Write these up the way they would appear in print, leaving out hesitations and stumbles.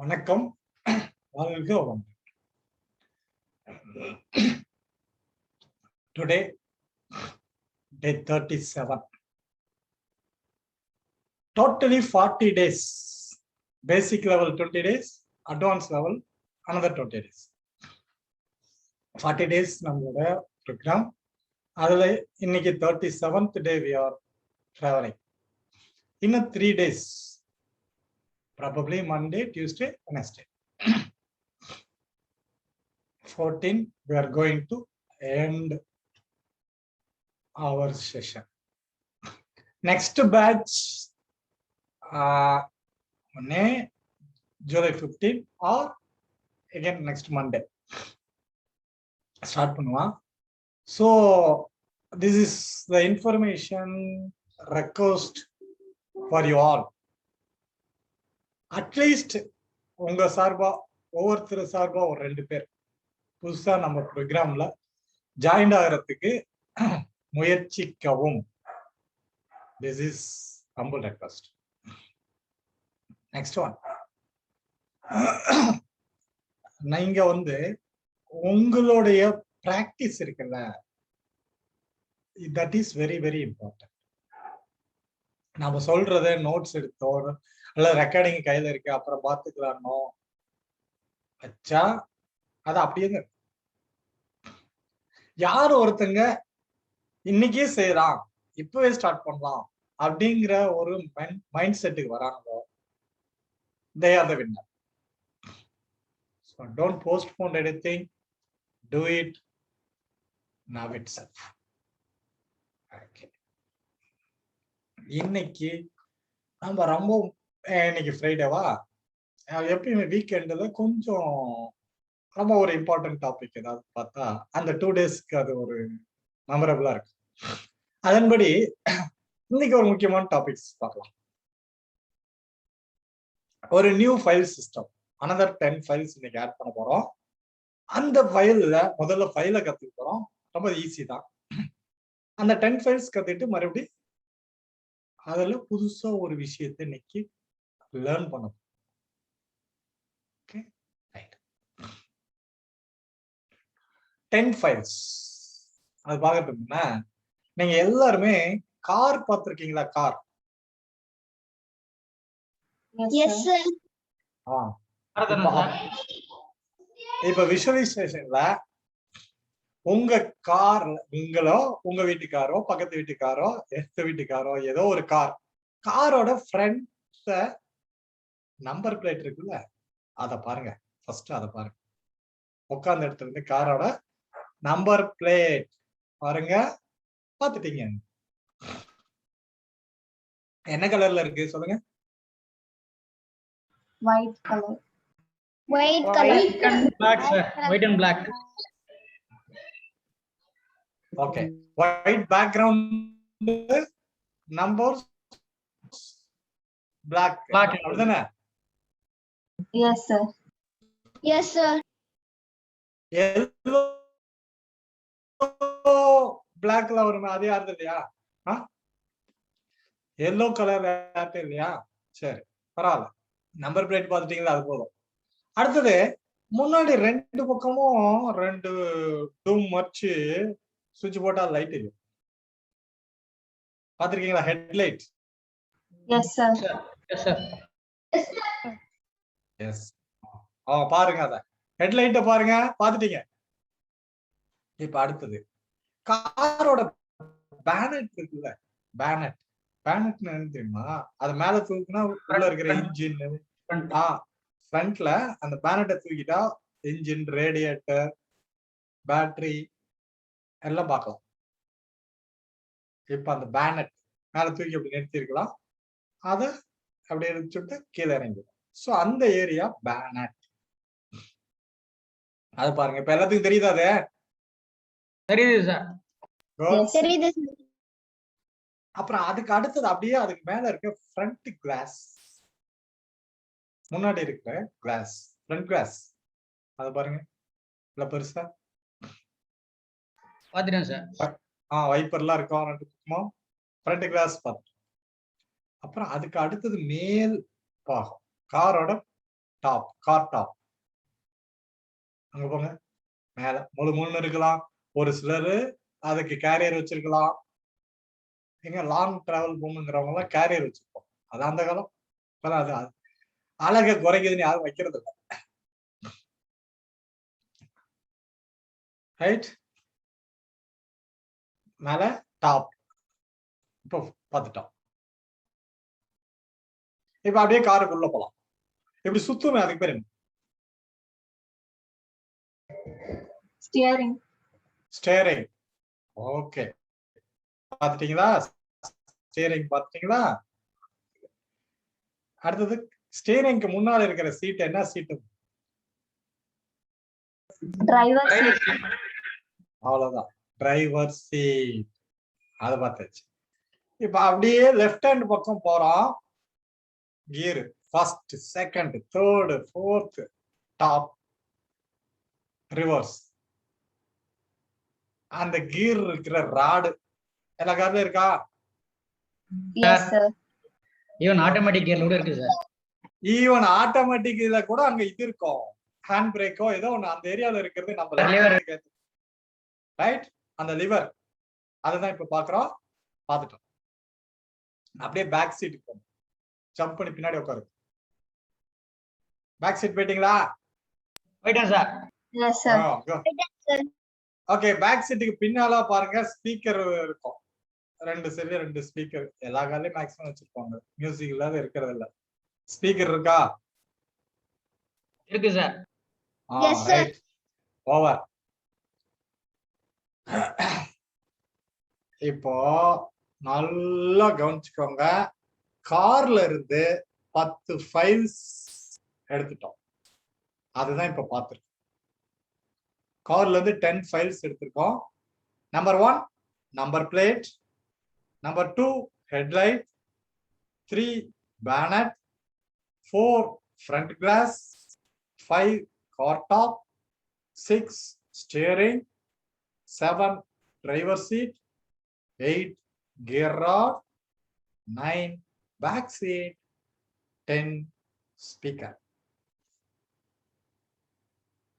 வணக்கம். வாழ்க வளமுடன். Today, day 37. Totally 40 days. Basic level 20 days, advanced level another 20 days. 40 days நம்மளோட program. அதுல இன்னைக்கு 37th day we are traveling. In 3 days. Probably Monday, Tuesday, Wednesday. 14, we are going to end our session. Next batch, July 15 or again next Monday. Start பண்ணுவா. So, this is the information request for you all. At least உங்க சார்பா ஒவ்வொருத்தர் சார்பா ஒரு 2 பேர் புதுசா நம்ம ப்ரோக்ராம்ல ஜாயின் ஆகிறதுக்கு முயற்சிக்கவும். This is humble request. Next one, நீங்க உங்களுடைய பிராக்டிஸ் இருக்குல்ல, that is very very important. நம்ம சொல்றத நோட்ஸ் எடுத்தோ அல்ல ரெக்கார்டிங் கையில இருக்கு அப்புறம் பாத்துக்கலாம்னோ வச்சா அது அப்படியே யார் ஒருத்தங்க இன்னைக்கே செய்யலாம், இப்பவே ஸ்டார்ட் பண்ணலாம் அப்படிங்கிற ஒரு மைண்ட் செட்டுக்கு வராங்களோ, they are the winner. So don't postpone anything, do it now itself. Okay. இன்னைக்கு நம்ம ரொம்ப இன்னைக்கு ஃப்ரைடேவா, எப்பயுமே வீக்கெண்ட்ல கொஞ்சம் ரொம்ப ஒரு இம்பார்ட்டன்ட் டாபிக் ஏதாவது பார்த்தா அந்த 2 டேஸ்க்கு அது ஒரு மெமரபிளா இருக்கு. அதன்படி இன்னைக்கு ஒரு முக்கியமான டாபிக்ஸ் பார்க்கலாம். ஒரு new file system, another 10 files இன்னைக்கு ஆட் பண்ண போறோம். அந்த ஃபைல்ல முதல்ல ஃபைலை கத்துக்க போறோம். ரொம்ப ஈஸி தான். அந்த 10 ஃபைல்ஸ் கத்துட்டு மறுபடியும் அதுல புதுசா ஒரு விஷயத்தை இன்னைக்கு லேர்ன் பண்ணணும். Okay, right. 10 ஃபைல்ஸ் அது பார்க்கறதுன்னா, நீங்க எல்லாருமே கார் பார்த்திருக்கீங்களா? கார். Yes sir. இப்ப விஷுவலைசேஷன்ல உங்க கார், நீங்களோ உங்க வீட்டுக்காரோ பக்கத்து வீட்டுக்காரோ எத்த வீட்டுக்காரோ ஏதோ ஒரு காரோட ஃப்ரண்ட் நம்பர் பிளேட் இருக்குல்ல, அத பாருங்க. ஃபர்ஸ்ட் அத பாருங்க. உட்கார்ந்த இடத்துல இருந்து காரோட நம்பர் பிளேட் பாருங்க. பாத்துட்டீங்க? என்ன கலர்ல இருக்கு சொல்லுங்க? White colour. White color. Black, sir. White and black. Okay. White background, numbers black. அப்படிதானே? S sir. Yes, sir. Yellow blackல வருமே, அது யாருது இல்லையா? எல்லோ கலர் யார்ட்டு இல்லையா? சரி, பரவாயில்ல. நம்பர் பிளேட் பார்த்துட்டீங்களா? அது போதும். அடுத்தது, முன்னாடி 2 பக்கமும் 2 டூம் வச்சு சுவிட்ச் போட்டா லைட் எரியும். பாத்திருக்கீங்களா? Headlight. Yes sir. Yes, sir. Yes. பாருங்க, அத ஹெட்லைட்ட பாருங்க. பாத்துட்டீங்க? இப்ப அடுத்தது, காரோட பேனட் இருக்குல்ல, பேனட் என்ன தெரியுமா? அது மேல தூக்குனா உள்ள இருக்கிற இன்ஜின், ஃப்ரண்ட்ல அந்த பேனட்டை தூக்கிட்டா இன்ஜின், ரேடியேட்டர், பேட்டரி எல்லாம் பார்க்கலாம். இப்ப அந்த பேனட் மேல தூக்கி அப்படி நிறுத்திருக்கலாம், அத அப்படி எடுத்துட்டு கீழே இறங்கிடும். சோ அந்த ஏரியா பேனட். அது பாருங்க. இப்ப எல்லாத்துக்கும் தெரியுதா? அது தெரியுது சார். தெரியுது. அப்புறம் அதுக்கு அடுத்தது அப்படியே அதுக்கு மேல இருக்க ஃப்ரண்ட் கிளாஸ், முன்னாடி இருக்கிற கிளாஸ், ஃப்ரண்ட் கிளாஸ் அது பாருங்க. இல்ல பெருசா பாத்துட்டேன் சார். வைப்பர்லாம் இருக்கும் 2 பக்கமும். ஃப்ரண்ட் கிளாஸ் பார்த்து, அப்புறம் அதுக்கு அடுத்தது மேல் பாகம், காரோட டாப், கார் டாப். அங்க போங்க. மேல முழுன்னு இருக்கலாம். ஒரு சிலரு அதுக்கு கேரியர் வச்சிருக்கலாம். எங்க லாங் டிராவல் போகணுங்கிறவங்க எல்லாம் கேரியர் வச்சிருப்போம். அது அந்த காலம். இப்பதான் அது அழகை குறைக்குதுன்னு யாரும் வைக்கிறது இல்லை. ரைட், மேல டாப். இப்போ பார்த்துட்டோம். இப்ப அப்படியே காருக்குள்ள போலாம். இப்படி சுத்துமே, அதுக்கு பேர் என்ன? ஸ்டியரிங். ஸ்டேரிங். ஓகே, பாத்துட்டீங்களா? ஸ்டேரிங் பாத்துட்டீங்களா? அடுத்தது ஸ்டேரிங்க்கு முன்னால இருக்கிற சீட் என்ன சீட்டு? Driver seat. அவ்வளவுதான், டிரைவர் சீட். அதை பார்த்தாச்சு. இப்ப அப்படியே லெஃப்ட் ஹேண்ட் பக்கம் போறோம். Gear first, second, third, fourth, top, reverse. அந்த கியர் இருக்கிற ராடு எல்லா கார்லயும் இருக்கா? Yes sir. ஈவன் ஆட்டோமேட்டிக் கியர்ல கூட இருக்கு சார். ஈவன் ஆட்டோமேட்டிக் இதுல கூட அங்க இது இருக்கும், ஹேண்ட் பிரேக்கோ ஏதோ ஒண்ணு அந்த ஏரியால இருக்கிறது நம்ம ரைட். அந்த லிவர் அதுதான் இப்ப பாக்குறோம். பாத்துட்டோம். அப்படியே பேக் சீட்டுக்கு போகும். ஜம்ப் பண்ணி பின்னாடி உட்காரு. பேக் சீட் போயிட்டீங்களா? போயிட்டேன் sir. Yes sir. Okay, back சீட்டுக்கு பின்னால பாருங்க ஸ்பீக்கர் இருக்கும். ரெண்டு சைடுல ரெண்டு ஸ்பீக்கர். எல்லா கார்லயும் மேக்ஸிமம் வச்சிருப்பாங்க. மியூசிக் இல்லாத இருக்கிறது இல்ல. ஸ்பீக்கர் இருக்கா? இருக்கு sir. Yes, sir. Right, over. இப்போ நல்லா கவனிச்சுக்கோங்க. கார்ல இருந்து 10 ஃபைல்ஸ் எடுத்துட்டோம். அதுதான் இப்ப பார்த்திருக்கோம். கார்ல இருந்து 10 ஃபைல்ஸ் எடுத்திருக்கோம். Number 1 number plate, number 2 headlight, 3 bonnet, 4 front glass, 5 car top, 6 steering, 7 driver seat, 8 gear rod, 9 back seat, 10 speaker.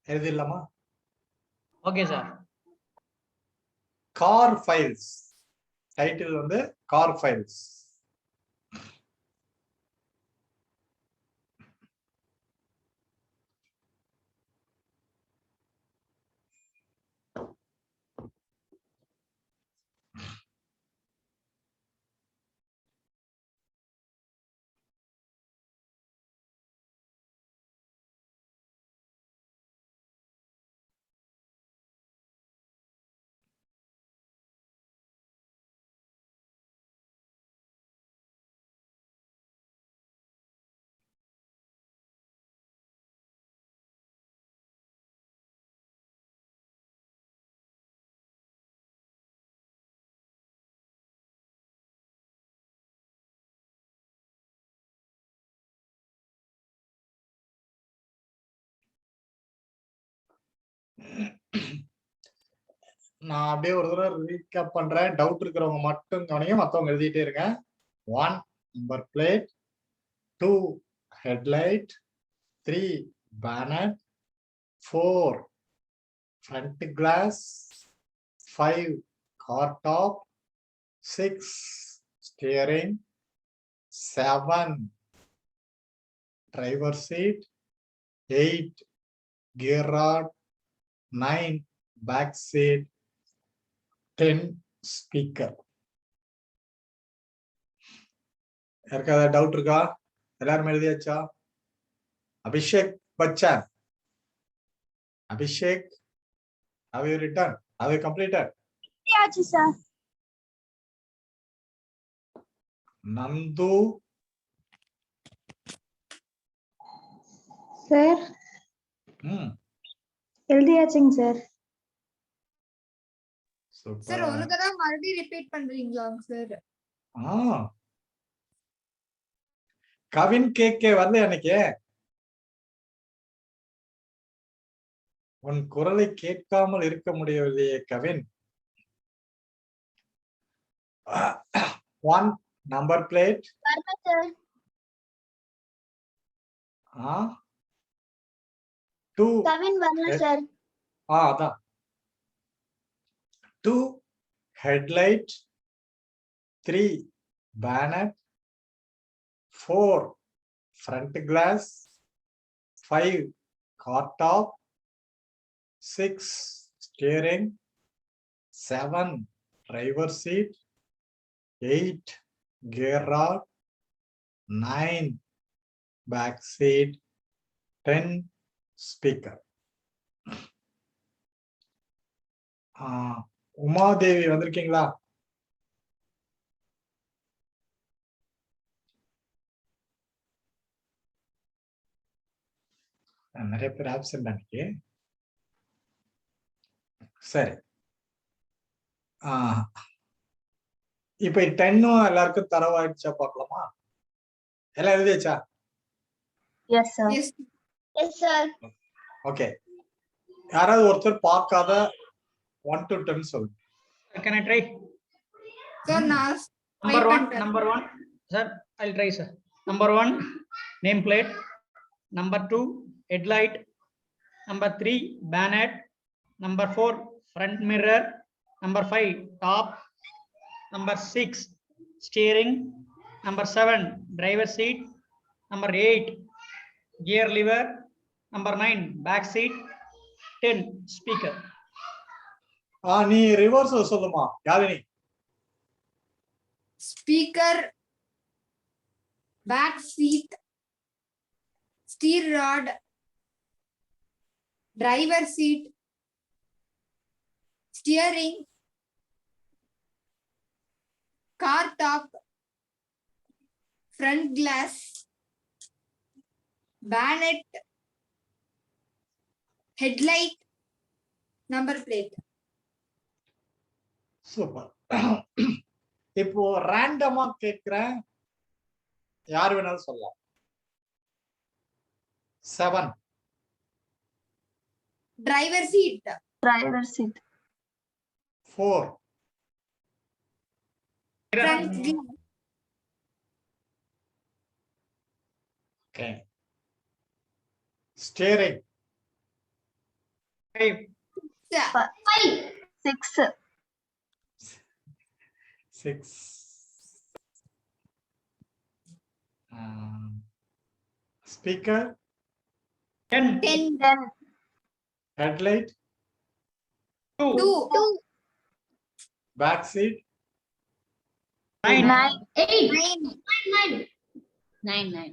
எழுதிடலாமா? Okay sir. Car files. Title வந்து கார் ஃபைல்ஸ். நான் அப்படியே ஒரு தடவை ரீகேப் பண்றேன். டவுட் இருக்கிறவங்க மட்டும் கவனிங்க, மத்தவங்க எழுதிட்டே இருங்க. 1 number plate, 2 headlight, 3 bonnet, 4 front glass, 5 car top, 6 steering, 7 driver seat, 8 gear rod, 9 back seat, 10 speaker. யாருக்காவது டவுட் இருக்கா? எல்லாரும் எழுதியாச்சா? Abhishek Bachchan, Abhishek, have you written? Have you completed? Yes, sir. Nandu, sir எழுதியாச்சுங்க சார். சார் ஒரு தடவை மறுபடியும் ரிப்பீட் பண்றீங்களா சார்? கவின் கேக்கே வரல அன்னைக்கு. உன் குரலை கேட்காமல் இருக்க முடியவில்லையே கவின். 1 நம்பர் பிளேட், 2 7 வரல சார். அதான் 2 headlight, 3 bonnet, 4 front glass, 5 car top, 6 steering, 7 driver seat, 8 gear rod, 9 back seat, 10 speaker. Umadevi வந்திருக்கீங்களா? நிறைய பேர் ஆப்சென்ட் அன்னைக்கு. சரி, இப்ப 10 எல்லாருக்கும் தரவாயிடுச்சா பார்க்கலாமா? எல்லாம் எழுதியாச்சா? Yes sir. Yes sir. Okay, யாராவது ஒருத்தர் பார்க்காத 1 to 10 சொல்லுங்க. Can I try? Sir, நான் Number one, sir. I'll try, sir. Number 1, nameplate. Number 2, headlight. Number 3, bonnet. Number 4, front mirror. Number 5, top. Number 6, steering. Number 7, driver seat. Number 8, gear lever. Number 9, back seat. 10, speaker. நீ reverse சொல்லுமா Yazhini? Speaker, back seat, steer rod, driver seat, steering, car top, front glass, bonnet, headlight, number plate. Super. இப்போ ரேண்டமா கேக்குறேன், யார் வேணாலும் சொல்லலாம். 7 driver seat, driver seat. 4 front glass, okay, steering 5, 6. 6 speaker 10, 10. headlight 2, 2, back seat 9, 9.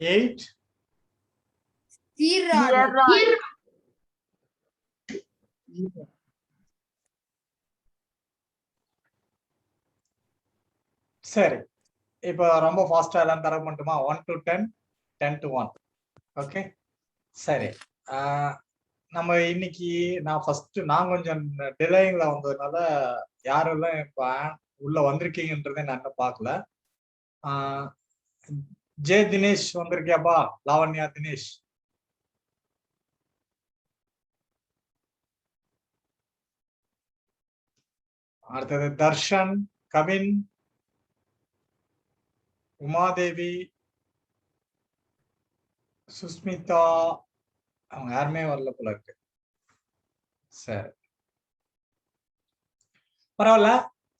8 steer Gear rod, rod. சரி, இப்போ ரொம்ப ஃபாஸ்டா எல்லாம் தர மட்டுமா? 1 to 10, 10 to 1. ஓகே, சரி. நம்ம இன்னைக்கு நான் கொஞ்சம் டிலேயிங்ல வந்ததுனால யாரெல்லாம் இப்ப உள்ள வந்திருக்கீங்கன்றதை நான் இன்னும் பார்க்கல. ஜே தினேஷ் வந்திருக்கியாப்பா? லாவண்யா தினேஷ். அடுத்தது தர்ஷன், கவின், உமாதேவி, சுஸ்மிதா, அவங்க யாருமே வரல போல இருக்கு. சரி, பரவாயில்ல,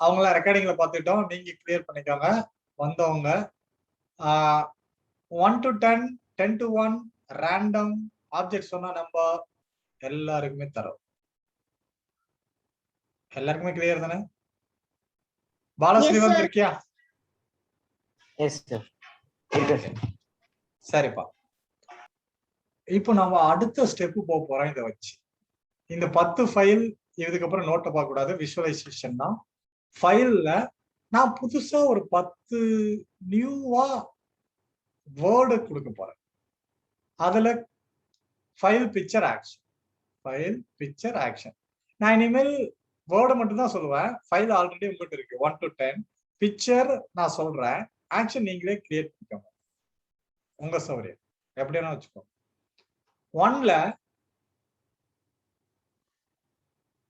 அவங்கள ரெக்கார்டிங்ல பார்த்துட்டோம். நீங்க கிளியர் பண்ணிக்கோங்க. வந்தவங்க 1 to 10, 10 to 1 ரேண்டம் ஆப்ஜெக்ட் சொன்னா நம்பர் எல்லாருக்குமே தரும். எல்லாருக்குமே கிளியர் தானே? Balasri Yes, sir. வந்திருக்கியா? எஸ் சார், இருக்கு சார். சரிப்பா, இப்போ நம்ம அடுத்த ஸ்டெப் போக போறோம். இதை வச்சு இந்த 10 ஃபைல், இதுக்கப்புறம் நோட்டை பார்க்க கூடாது, விஷுவலைசேஷன் தான். ஃபைல்ல நான் புதுசா ஒரு 10 நியூவா வேர்டு கொடுக்க போறேன். அதுல file picture action, file picture action. நான் இனிமேல் வேர்டை மட்டும் தான் சொல்லுவேன். ஃபைல் ஆல்ரெடி உங்கள்கிட்ட இருக்கு 1 to 10. பிக்சர் நான் சொல்றேன், ஆக்ஷன் நீங்களே கிரியேட் பண்ணிக்கோங்க, உங்க சௌகரியம் எப்படின்னா வச்சுக்கோங்க. 1ல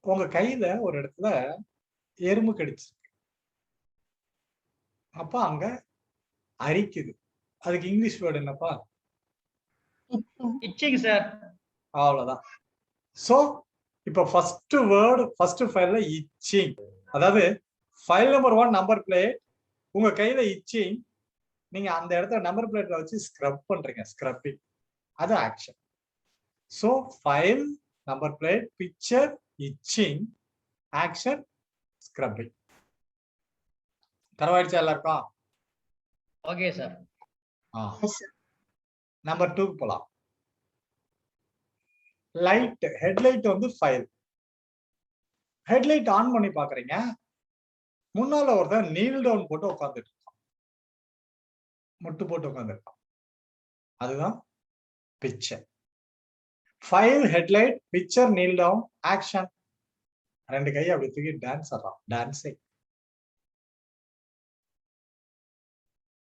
உங்க கையில ஒரு இடத்துல எறும்பு கடிச்சிருக்கு, அப்ப அங்க அரிக்குது. அதுக்கு இங்கிலீஷ் வேர்டு என்னப்பா? itching, sir. அவ்வளவுதான். சோ இப்போ ஃபர்ஸ்ட் வேர்டு ஃபர்ஸ்ட் ஃபைல்ல இச்சிங், அதாவது ஃபைல் நம்பர் 1 நம்பர் பிளேட் உங்க கையில இச்சிங், நீங்க அந்த இடத்துல நம்பர் பிளேட்ல வச்சு ஸ்க்ரப் பண்றீங்க, ஸ்க்ரப்பிங், அது action. So file number plate picture இச்சிங் ஆக்ஷன் ஸ்க்ரப்பிங். தரவாயிடுச்சா எல்லாருக்கும்? Okay sir. Yes, sir. Number 2 போலாம். லைட் ஹெட்லைட் வந்து ஃபைல். ஹெட்லைட் ஆன் பண்ணி பாக்குறீங்க, முன்னால ஒருத்தன் நீல் டவுன் போட்டு உட்காந்துட்டு இருக்கான், முட்டு போட்டு உட்காந்துருக்கான், அதுதான் picture. File headlight picture kneel down action, ரெண்டு கையை அப்படி தூக்கி டான்ஸ் ஆடுறான், டான்ஸிங்.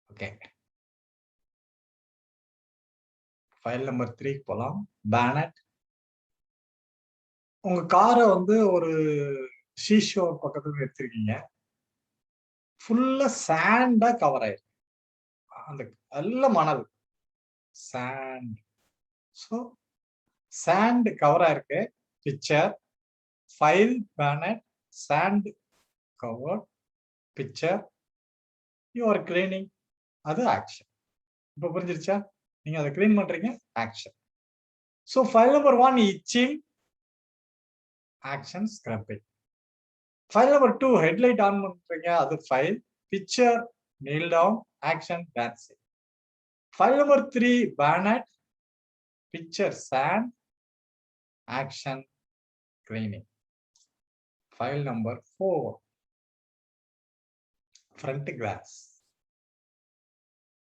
ஓகே, ஃபைல் நம்பர் 3 போலாம். பேனட். உங்க காரை வந்து ஒரு ஷீஷோர் பக்கத்துல எடுத்திருக்கீங்க, ஃபுல்லா சாண்டா கவர் ஆயிருக்கு, அந்த நல்ல மணல் சாண்ட். ஸோ சாண்ட் கவர் ஆயிருக்கு, picture file bonnet sand cover picture, you are cleaning, அது ஆக்ஷன். இப்போ புரிஞ்சிருச்சா? நீங்க அதை கிளீன் பண்றீங்க, action. So file number 1 itching action scrubbing. File number 2 headlight on பண்றீங்க, அது file picture kneel down action dancing. File number 3 bonnet picture sand action cleaning. File number 4 front glass.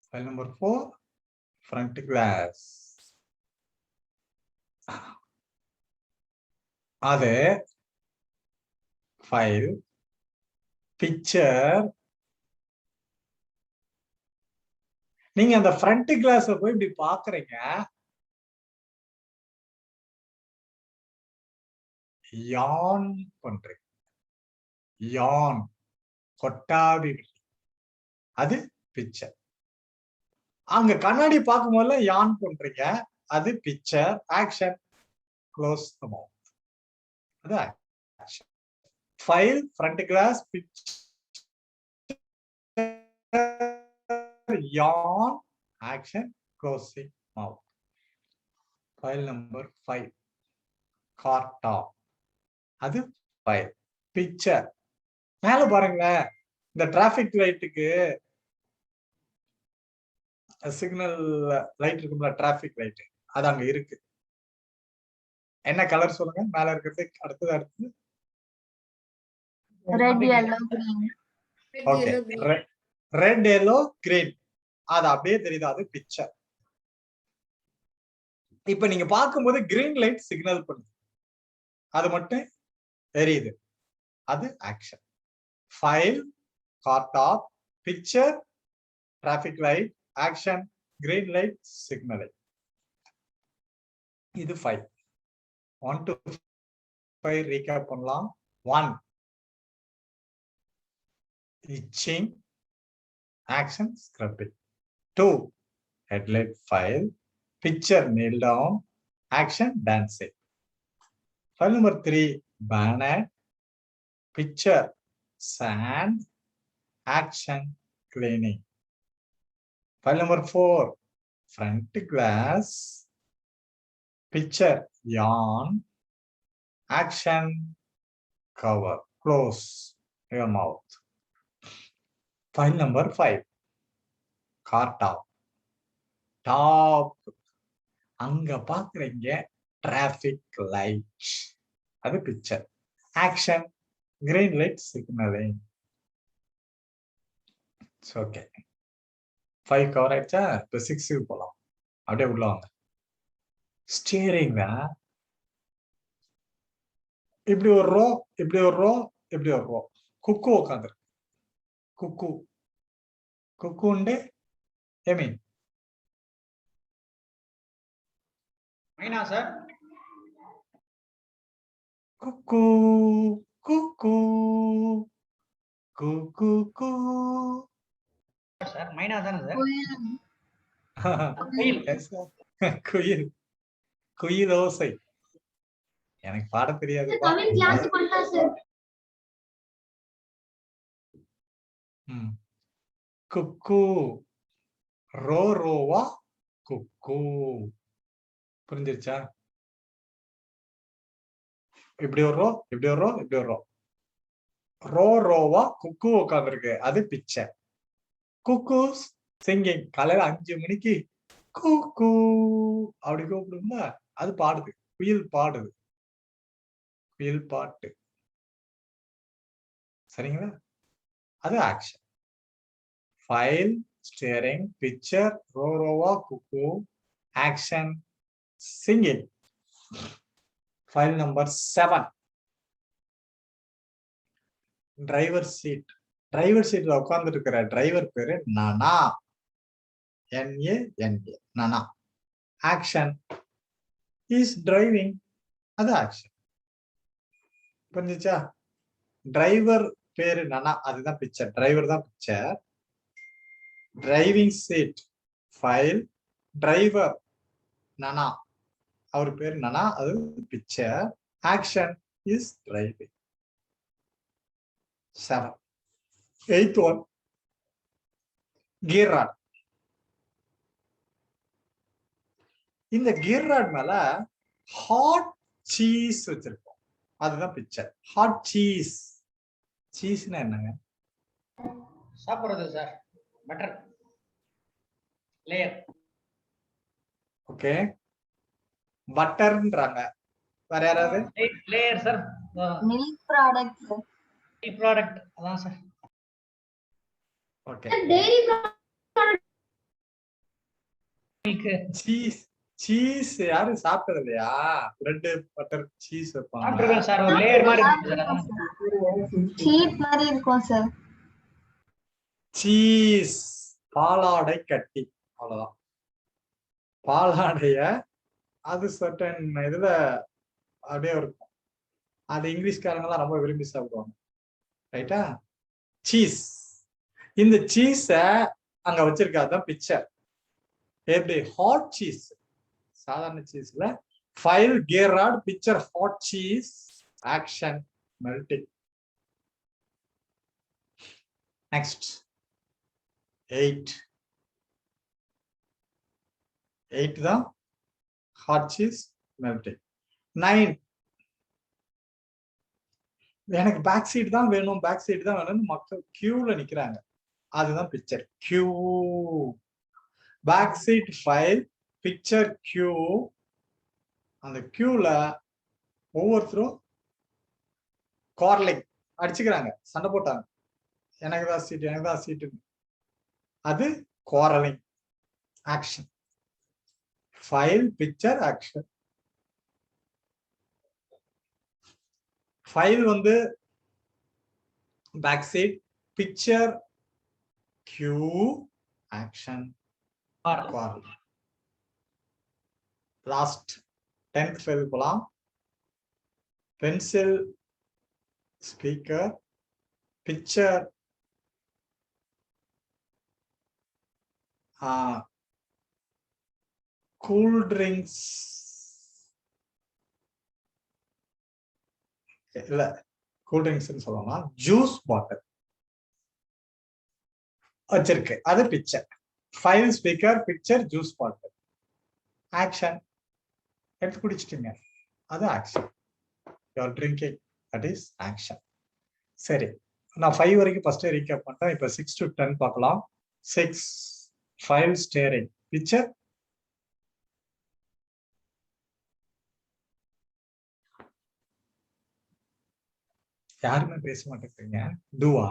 File number 4 front glass, அது file picture. நீங்க அந்த front class போய் இப்படி பாக்குறீங்க, யான் பண்றீங்க, யான் கொட்டாவி, அது பிக்சர். அங்க கண்ணாடி பார்க்கும் போதுல யான் பண்றீங்க, அது பிக்சர் ஆக்ஷன் க்ளோஸ் தி மவுத், அது ஆக்ஷன். ஃபைல் ஃப்ரண்ட் கிளாஸ் பிக்சர் யான் ஆக்ஷன் க்ளோசிங் மவுத். ஃபைல் நம்பர் 5 கார் டாப், அது ஃபைல் பிக்சர். மேல பாருங்களேன், இந்த டிராபிக் லைட்டுக்கு சிக்னல் லைட் இருக்கும்ல, டிராபிக் லைட், அது அங்க இருக்கு. என்ன கலர் சொல்லுங்க, மேல இருக்கிறது அடுத்தது Red, yellow, green. Okay, red yellow green, அது அப்படியே தெரியுது, அது பிக்சர். இப்ப நீங்க பார்க்கும்போது கிரீன் லைட் சிக்னல் பண்ணுது, அது மட்டும் தெரியுது, அது ஆக்ஷன். File car top picture traffic light action green light signal. இது 5. 1 to 5 ரீகேப் பண்ணலாம். 1 itching action scrubbing. 2 headlight file picture nail down action dancing. File number 3 bonnet picture sand action cleaning. File number 4 front glass picture yawn action cover close your mouth. File number 5 car top அங்க பாக்குறீங்க traffic light, அது picture action green light signalling. Okay, 5 cover ஆயிடுச்சா? இப்போ 6 போலாம். அப்படியே உள்ள வாங்க. Steering இப்படி ஒரு ரோ, இப்படி ஒரு ரோ, இப்படி ஒரு ரோ. குக்கு உட்காந்துருக்கு, குக்கு குக்கு உண்டு மீன் மைனா சார். குக்கு குக்கு குக்கு கு சார் மைனா தானே சார்? Kuil. குயில். குயில். குயிலோசை. எனக்கு பாட தெரியாதுப்பா. தமிழ் கிளாஸ் பண்ணலாம் சார். குக்கு. ரோ ரோவா குக்கு. புரிஞ்சிருச்சா? இப்படி வர்றோம், இப்படி வர்றோம், இப்படி வர்றோம். ரோ ரோவா குக்கு உட்காந்துருக்கு, அது பிக்சர். குக்கு சிங்கிங். காலையில 5 மணிக்கு குக்கு அப்படி கூப்பிடுங்களா, அது பாடுது, குயில் பாடுது, குயில் பாட்டு. சரிங்களா? அது ஆக்ஷன். ஃபைல், ஸ்டியரிங், பிக்சர், ரோ ரோவா குக்கு, action, singing. File number 7. Driver seat. Driver சீட்ல உட்கார்ந்து இருக்கிற டிரைவர் பேரு Nana. NANA, Nana. Action is driving, அது ஆக்ஷன். புரிஞ்சுச்சா? டிரைவர் பேரு நானா, அதுதான் பிக்சர். டிரைவர் தான் picture. Driving seat file, driver Nana, அவர் பேர் நானா, அது picture. Action is driving. 7. 8th one, gear rod. இந்த கியர் ராட் மேல ஹாட் சீஸ் வச்சிருக்கோம், அதுதான் பிக்சர். Hot cheese. சீஸ்னா என்னங்க? சாப்பிடுறது சார். Butter layer. ஓகே, பட்டர்ன்றாங்க. வேற யாராவது? Layer sir. Milk product sir. Product அதான் sir. Okay, dairy milk. Cheese. Cheese யாரும் சாப்பிட்டது இல்லையா? பிரெட் பட்டர் சீஸ் வைப்பாங்க. சாப்பிட்டுருக்கேன் சார். ஒரு லேயர் மாதிரி இருக்கு சார். அதான் ஷீட் மாதிரி இருக்கும் சார். சீஸ் பாலாடை கட்டி, அவ்வளவுதான். பாலாடைய அது சர்டன் இதுல அப்படியே இருக்கும். அது இங்கிலீஷ்காரங்க தான் ரொம்ப விரும்பி சாப்பிடுவாங்க. ரைட்டா? சீஸ். இந்த சீஸ அங்க வச்சிருக்காதான் பிக்சர். எப்படி? Hot cheese. சாதாரண சீஸ்ல file, gear rod, picture, hot cheese, action, melting. Next 8. 8 தான் ஹாட் சீஸ், மெல்டிங். 9. எனக்கு பேக் சீட் தான் வேணும், பேக் சீட் தான் வேணும்னு மக்கள் கியூல நிக்கிறாங்க, அதுதான் picture. Queue. Back seat file, picture, queue. அந்த கியூல ஒவ்வொருத்தரும் கார்லிங் அடிச்சுக்கிறாங்க, சண்டை போட்டாங்க. எனக்கு தான் சீட், எனக்கு தான் சீட்டு. அது quarrelling. Action. File, picture, action. File வந்து back seat, picture, Q, action, quarrelling. Last 10th file போலாம். Pencil, speaker, picture, cool drinks, இல்ல கூல் ட்ரிங்க்ஸ் சொல்லலாம், ஜூஸ் பாட்டில் வச்சிருக்கு, அது picture. File, speaker, picture, juice bottle. Action எடுத்து குடிச்சிட்டீங்க, அது action. You are drinking, that is action. சரி, நான் 5 வரைக்கும் ஃபர்ஸ்ட் ரீகேப் பண்ணிட்டேன். இப்போ 6 to 10 பார்க்கலாம். 6 ஃபைல், ஸ்டேரிங், பிக்சர், யாருமே பேச மாட்டேங்கிறீங்க. டூவா?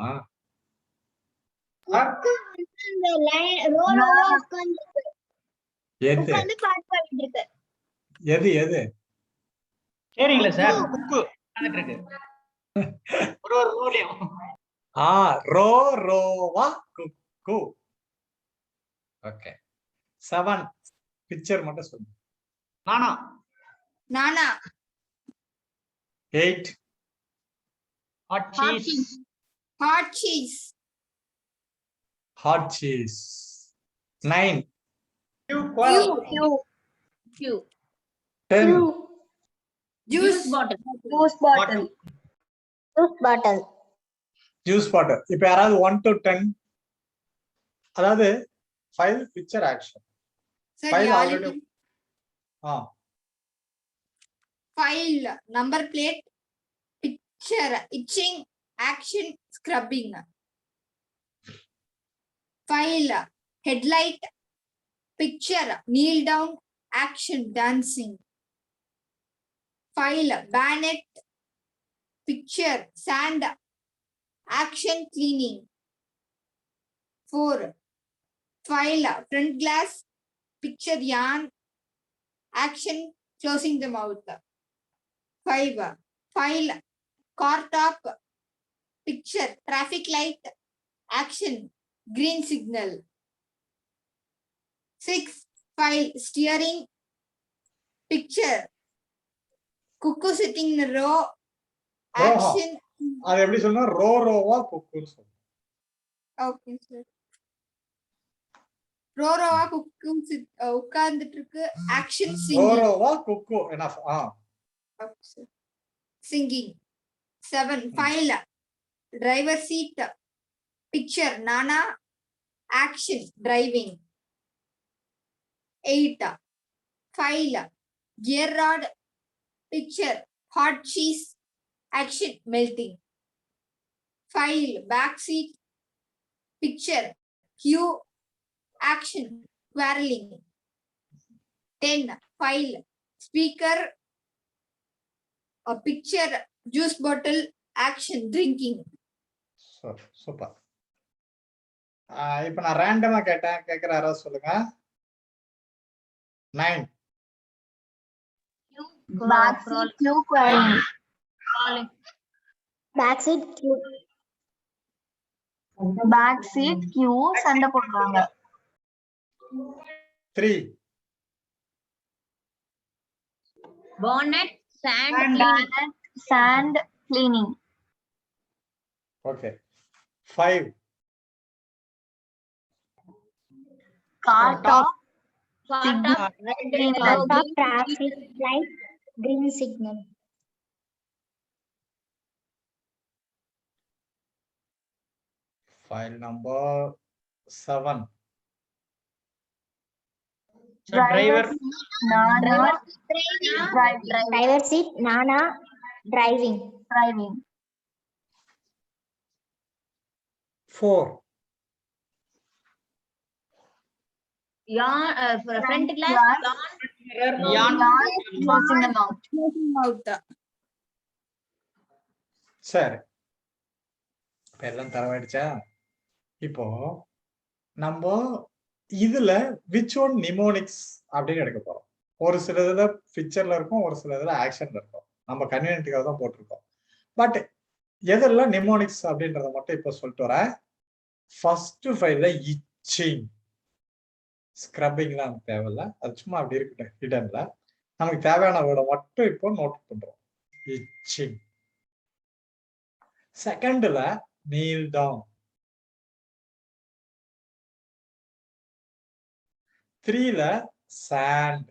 இந்த லைன் ரோல எது உட்கார்ந்து பாட்டு பாடிட்டு இருக்கு. எது எது? சரிங்களா சார்? குக்கு வந்துட்டு இருக்கு. ஒரு ஒரு ரோலையும். ரோ ரோவா குக்கு. ஓகே. 7 பிக்சர் மட்டும் சொல்லுங்க. நானா. நானா. 8 hot cheese. Hot cheese. Hot cheese. 9 queue quarrel. Q. 10 Juice bottle. Juice bottle. Juice bottle. juice bottle. இப்போ யாராவது 1 to 10 அதாவது file picture action sir file reality already file number plate picture itching action scrubbing file headlight picture kneel down action dancing file bayonet picture sand action cleaning 4 file front glass picture yarn action closing the mouth 5 file car top picture traffic light action green signal 6 file steering picture cuckoo sitting in a row action அது எப்படி சொன்னா ரோவா குக்குன்னு சொல்லுங்க. okay sir ரோரோவா குக்கு உட்கார்ந்துட்டு இருக்கு action singing ரோவா cook enough singing 7 file driver seat picture nana action driving 8 file gear rod picture hot cheese action melting file back seat picture queue action quarreling 10 file speaker a picture juice bottle action drinking super. இப்போ நான் ரேண்டமா கேக்குற யாராவது சொல்லுங்க. 9 Back seat queue quarreling. Back seat. Back seat queue சண்டை போடுறாங்க. 3 Bonnet. Sand. Bayonet sand cleaning. Okay 5 Car top Signal. signal. Traffic light. Green signal. file number 7 driver Nana Driver seat. Nana. Driving. driving. 4 Front glass. yarn Closing the mouth. mouth சரி இப்ப எல்லாம் தரவாயிடுச்சா? இப்போ நம்ம இதுல which one mnemonics அப்படின்னு எடுக்க போறோம். ஒரு சில இதுல பிக்சர்ல இருக்கும், ஒரு சில இதுல ஆக்ஷன்ல இருக்கும். நம்ம கன்வீனியன்ட்டுக்காக தான் போட்டிருக்கோம். பட் எதெல்லாம் நிமோனிக்ஸ் அப்படின்றத மட்டும் இப்ப சொல்லிட்டு வரேன். ஃபர்ஸ்ட் ஃபைல்ல இச்சிங் ஸ்க்ரப்பிங்லாம் நமக்கு தேவையில்ல, அது சும்மா அப்படி இருக்கட்டும் ஹிடன்ல. நமக்கு தேவையான வேர்டை மட்டும் இப்போ நோட் பண்றோம். இச்சிங். செகண்ட்ல நீல் டவுன். 3ல சாண்ட்.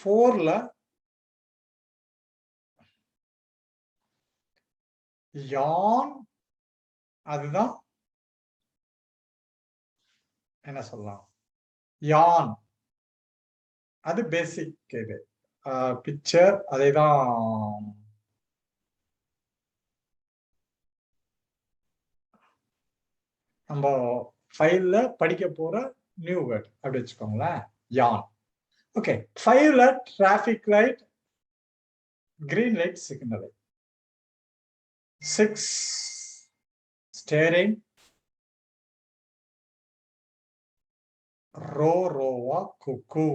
4ல யான். அதுதான் என்ன சொல்லலாம், யான். அது பேசிக் இது பிக்சர். அதைதான் நம்ம ஃபைல்ல படிக்க போற நியூ வேர்ட் அப்படி வச்சுக்கோங்களேன், யான். ஓகே 5ல traffic light, green light signal. 6 steering, ரோவா குக்கு.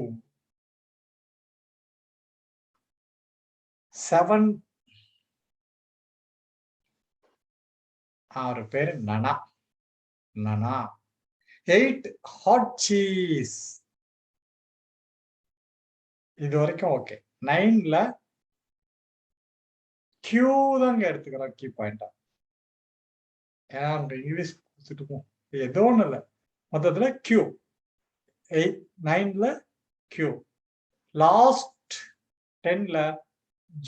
7 அவரு பேரு நனா. 8 ஹாட் சீஸ். இது வரைக்கும் ஓகே. 9ல கியூ தாங்க எடுத்துக்கிறோம் கீ பாயிண்டா. ஏன்னா இங்கிலீஷ் கொடுத்துட்டு ஏதோ ஒண்ணு இல்லை, மொத்தத்துல கியூ. 9ல Q. லாஸ்ட் 10ல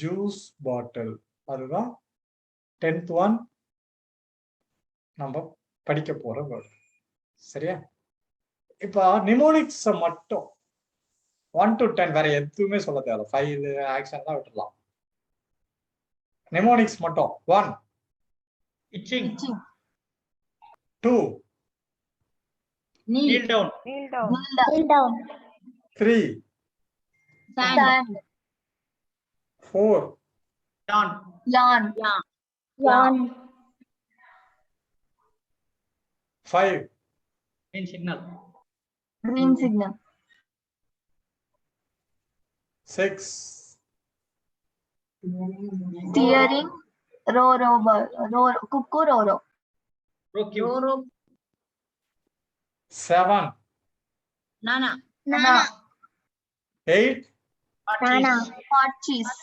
ஜூஸ் பாட்டில், அதுதான் 10th ஒன் நம்ம படிக்க போற வேர்டு. சரியா? இப்ப நிமோனிக்ஸ் மட்டும் 1 to 10 வேற எதுவுமே சொல்ல தேவை, ஃபைல் ஆக்ஷன் தான் விட்டுடலாம். நிமோனிக்ஸ் மட்டும் 1 itching, 2 kneel down, Kneel down. 3 Stand. 4 yawn, Yawn. Yawn. 5 green signal, Green signal. 6 Steering. Row, cuckoo, row. row, 7 Nana. 8 Nana. Hot cheese.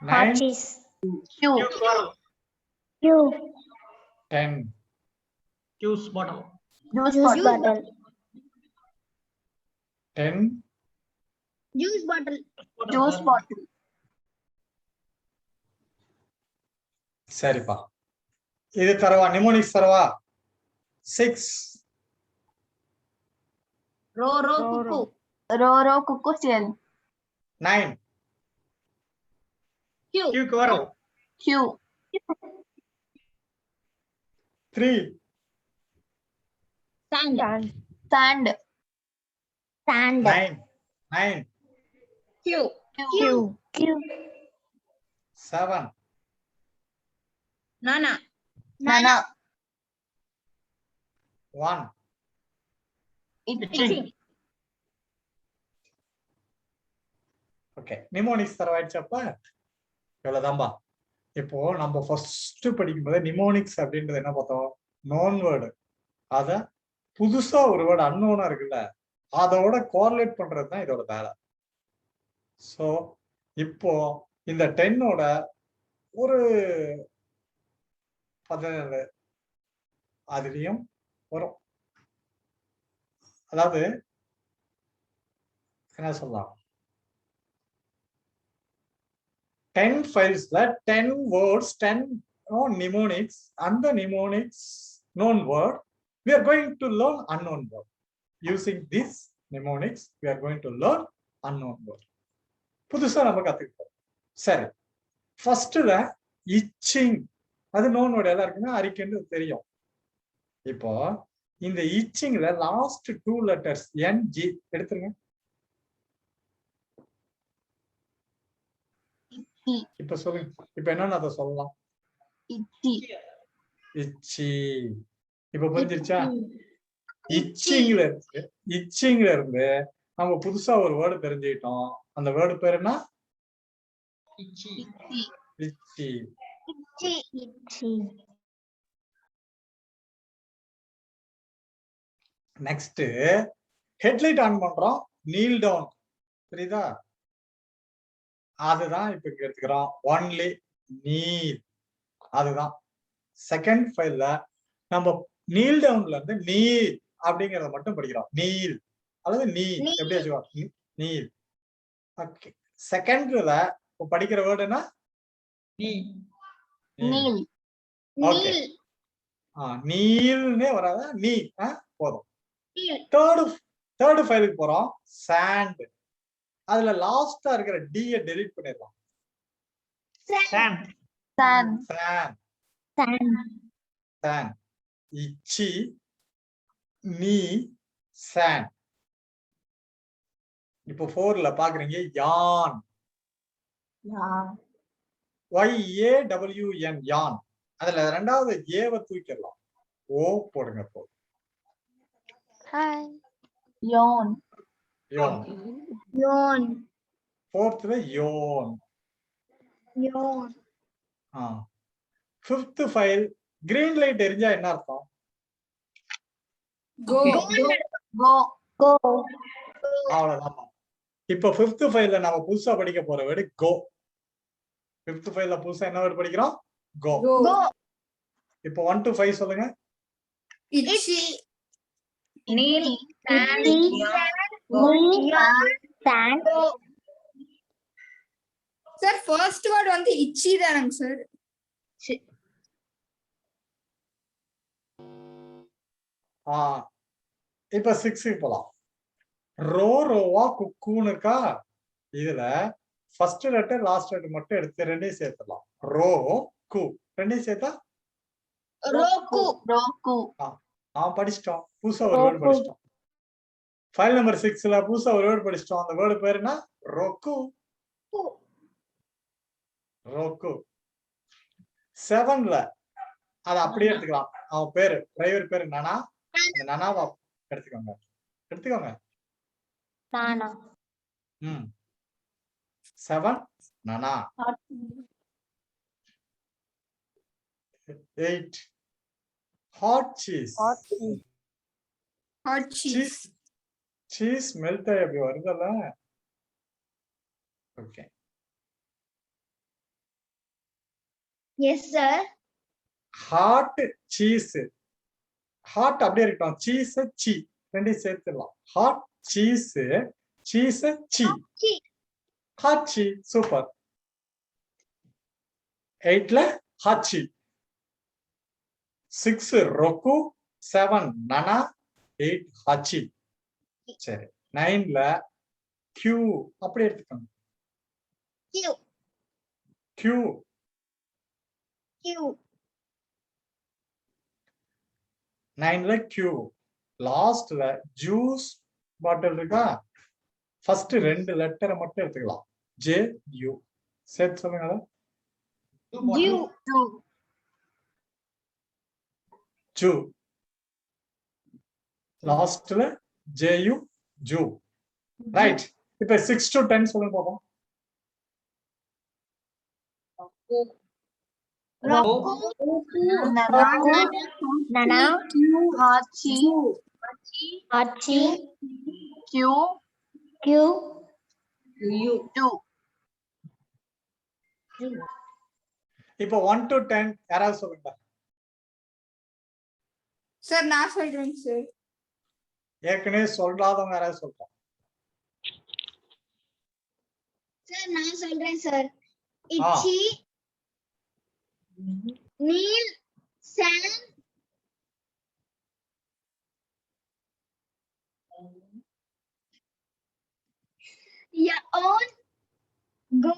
9 Cheese. Q. Q. 10 juice bottle, Juice Juice bottle. bottle. 10 Juice bottle. Juice bottle. சரிப்பா. இது தரவா, mnemonics தரவா? 6 Row, cuckoo. Row, cuckoo, steering. 9 Q quarrel, Q. 3 Sand. Sand. 9 Q. Q. 7 Nana. 1 Itching. Okay. Mnemonics தரவாயிடுச்சப்ப இவ்வளவுதான்பா. இப்போ நம்ம first படிக்கும்போது mnemonics அப்படின்றது என்ன பார்த்தோம்? Known word. அத புதுசா ஒரு வேர்டு அன்னோனா இருக்குல்ல, அதோட கோரிலேட் பண்றது தான் இதோட வேலை. சோ இப்போ இந்த 10ஓட ஒரு 17 அதுலயும் வரும். அதாவது என்ன சொல்லலாம், 10 ஃபைல்ஸ்ல 10 words, 10 mnemonics, and the mnemonics known word, we are going to learn unknown word. Using this mnemonics, we are going to learn unknown word. புதுசா நம்ம கத்துக்கிட்டோம். சரி, ஃபர்ஸ்ட்ல itching, அது known word எல்லாருக்குமே அரிக்குன்னு தெரியும். இப்போ இந்த itchingல லாஸ்ட் 2 letters NG எடுத்துருங்க. இப்ப சொல்லுங்க, இப்ப என்னன்னு அதை சொல்லலாம்? Itchy. இச்சி. இப்ப புரிஞ்சிருச்சா? இச்சிங்ல இருந்து நம்ம புதுசா ஒரு வேர்டு தெரிஞ்சுக்கிட்டோம். அந்த வேர்டு பேர் என்ன? itchy, இச்சி. Itchy. Next headlight on பண்றோம், நீல் டவுன். புரியுதா? அதுதான் இப்ப இங்க எடுத்துக்கிறோம். ஒன்லி நீல், அதுதான். செகண்ட் ஃபைல்ல நம்ம நீல் டவுன்ல இருந்து நீல் அப்படிங்கறத மட்டும் படிக்கிறோம். நீல் அல்லது நீ, எப்படி வச்சுக்கோ, நீல். ஓகே. செகண்ட்ல படிக்கிற வேர்டு என்ன? knee, Kneel. ஓகே. நீல்னே வராத, நீ போதும். தேர்ட் ஃபைலுக்கு போறோம், சாண்ட். அதுல லாஸ்டா இருக்கிற டி டெலீட் பண்ணிடலாம். sand, Sand. சாண்ட். இச்சி, நீ, சாண்ட். இப்போ 4ல பாக்குறீங்க, யான். YAWN, யான். அதுல ரெண்டாவது ஏவ தூக்கிடலாம், ஓ போடுங்க. போ Yawn. யோன். Yawn. ஃபோர்த்ல yawn. Yawn. Fifth file green light எரிஞ்சா என்ன அர்த்தம்? Go. Go. அவ்வளவுதான். இப்ப ஃபிஃப்த் ஃபைல்ல நம்ம புதுசா படிக்க போற வேர்டு கோ. ஃபிஃப்த் ஃபைல்ல புதுசா என்ன வேர்டு படிக்கிறோம்? கோ. Go. இப்போ 1 to 5 சொல்லுங்க. Itchy. Kneel. Itchy. sand, sir first word வந்து இச்சி தானங்க சார்? இப்ப 6 போலாம். ரோவா குக்குன்னு இருக்கா? இதுல ஃபர்ஸ்ட் லெட்டர் லாஸ்ட் லெட்டர் மட்டும் எடுத்து ரெண்டையும் சேர்த்துடலாம். ரோ கு ரெண்டையும் சேர்த்தா roku. படிச்சிட்டோம். புதுசா ஒரு வேர்டு படிச்சிட்டோம். ஃபைல் நம்பர் 6ல புதுசா ஒரு வேர்டு படிச்சிட்டோம். அந்த வேர்டு பேர் என்ன? ரோக்கு. ரோக்கு. 7ல அத அப்படியே எடுத்துக்கலாம். அவன் பேரு டிரைவர் பேரு நனா. அந்த நனாவா எடுத்துக்கோங்க. எடுத்துக்கோங்க. nana, 7 nana. 8 hot cheese. Hot cheese. Cheese melt ஆகி அப்படி வருதல்ல. Okay. yes sir, hot cheese. Hot அப்படியே இருக்கட்டும். சீஸ் சி ரெண்டையும் சேர்த்துடலாம். Hot cheese cheese C hot C. Super. 8ல hot C. 6 roku, 7 nana, 8 hachi. சரி. 9ல Q அப்படி எடுத்துக்கோங்க. Q. 9ல Q. லாஸ்ட்ல ஜூஸ் பாட்டில் இருக்கா? ஃபர்ஸ்ட் 2 லெட்டரை மட்டும் எடுத்துக்கலாம். J U. சேர்த்து சொல்லுங்க. ஜூ. லாஸ்ட்ல JU ஜூ. ரைட். இப்ப 6 to 10 சொல்லுங்க பாப்போம். nana, Hachi. hachi, Q. q, Ju. இப்ப 1 to 10 யாராவது சொல்லுங்க. சார் நான் சொல்றேன் சார். ஏற்கனவே சொல்லாதவங்க யாராவது சொல்றோம். சார் நான் சொல்றேன் சார். இச்சி, நீல், sand, yawn, go,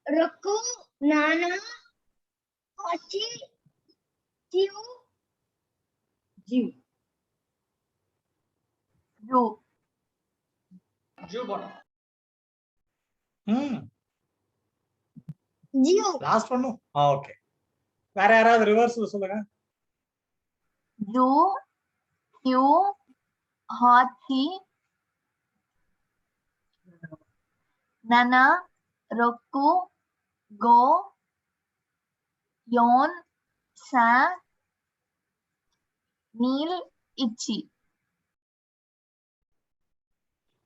roku, nana, hachi, q, Ju. Jew bottom. jiu, last பண்ணும். ஓகே. வேற யாராவது ரிவர்ஸ்ல சொல்லுங்க. Ju. Q. Hachi. Nana. Roku. Go. Yon. Sa. Neil. Ichi.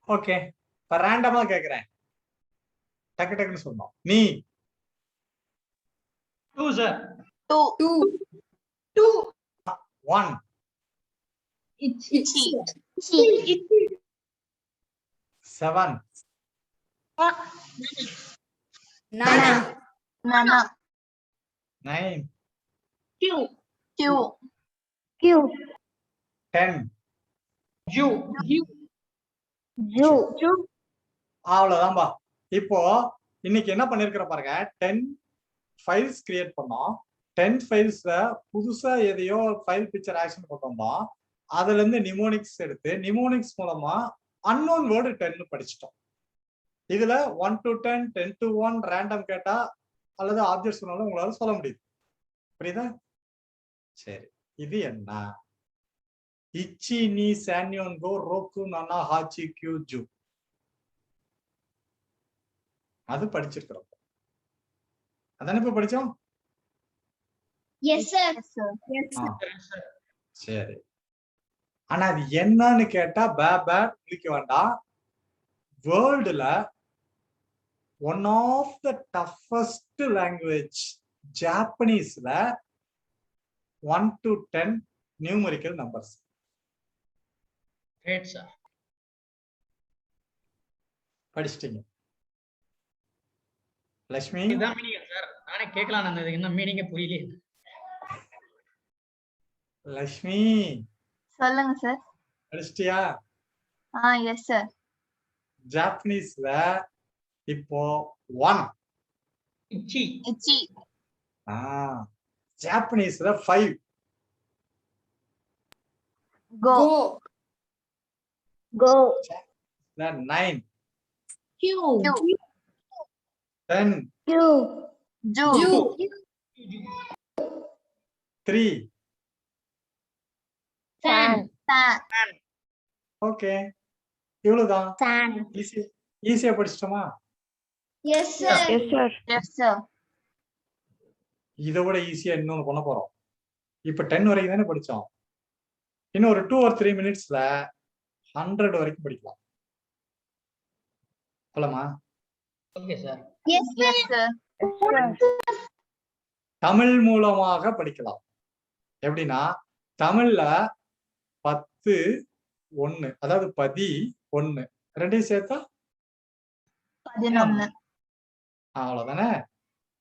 Okay. இப்ப ரேண்டமா கேக்குறேன். டக்கு டக்குன்னு சொல்லணும். நீ 2 sir. 2. 1 Ichi. 7 Nana. 9 Q. 10 Jew. அவ்வளவுதான்பா. இப்போ இன்னைக்கு என்ன பண்ணிருக்கிற பாருங்க. 10 ஃபைல்ஸ் கிரியேட் பண்ணோம். 10 ஃபைல்ஸ்ல புதுசா எதையோ ஃபைல் பிக்சர் ஆக்ஷன் கொண்டு வந்தோம். அதுல இருந்து நிமோனிக்ஸ் எடுத்து நிமோனிக்ஸ் மூலமா அன்னோன் வேர்டு 10 படிச்சிட்டோம். இதுல 1 to 10, 10 to 1 ரேண்டம் கேட்டா அல்லது ஆப்ஜெக்ட் சொன்னாலும் உங்களால சொல்ல முடியுது. புரியுதா? சரி. இது என்ன? இச்சி நீ சான்யோன் கோ ரோக்கு நானா ஹாச்சி கியூ ஜூ. அது படிச்சிருக்கிறோம். அதானே இப்ப படிச்சோம். yes sir, சரி. ஆனா அது என்னன்னு கேட்டா முழிக்க வேண்டாம். வேர்ல்டுல one of the toughest language ஜாப்பனீஸ்ல 1 to 10 numerical numbers. Great sir. படிச்சிட்டீங்க. லட்சுமி இதுதான் மீனிங் சார். நானே கேட்கலாம் இருந்தது, என்ன மீனிங்கே புரியலையே. லட்சுமி சொல்லுங்க சார். படிச்சிட்டியா? Yes sir. ஜாப்பனீஸ்ல இப்போ 1. இச்சி. இச்சி. ஜாப்பனீஸ்ல 5. கோ. Go. 9. Q. 10. Q. ஜூ. 3. Fan. ஓகே, இவ்வளவுதான். Fan. ஈஸியா படிச்சிட்டோமா? Yes, sir. Yes, sir. Yes sir. இதை விட ஈஸியா இன்னொன்னு பண்ண போறோம். இப்ப 10 வரைக்கும் தானே படிச்சோம். இன்னும் ஒரு 2 or 3 minutesல 100 வரைக்கும் படிக்கலாம். போலாமா? Okay sir. Yes, yes sir. Tamil மூலமாக படிக்கலாம். எப்படின்னா தமிழ்ல 10 1, அதாவது 11 ரெண்டையும் சேர்த்தா 11. அவ்வளவுதானே.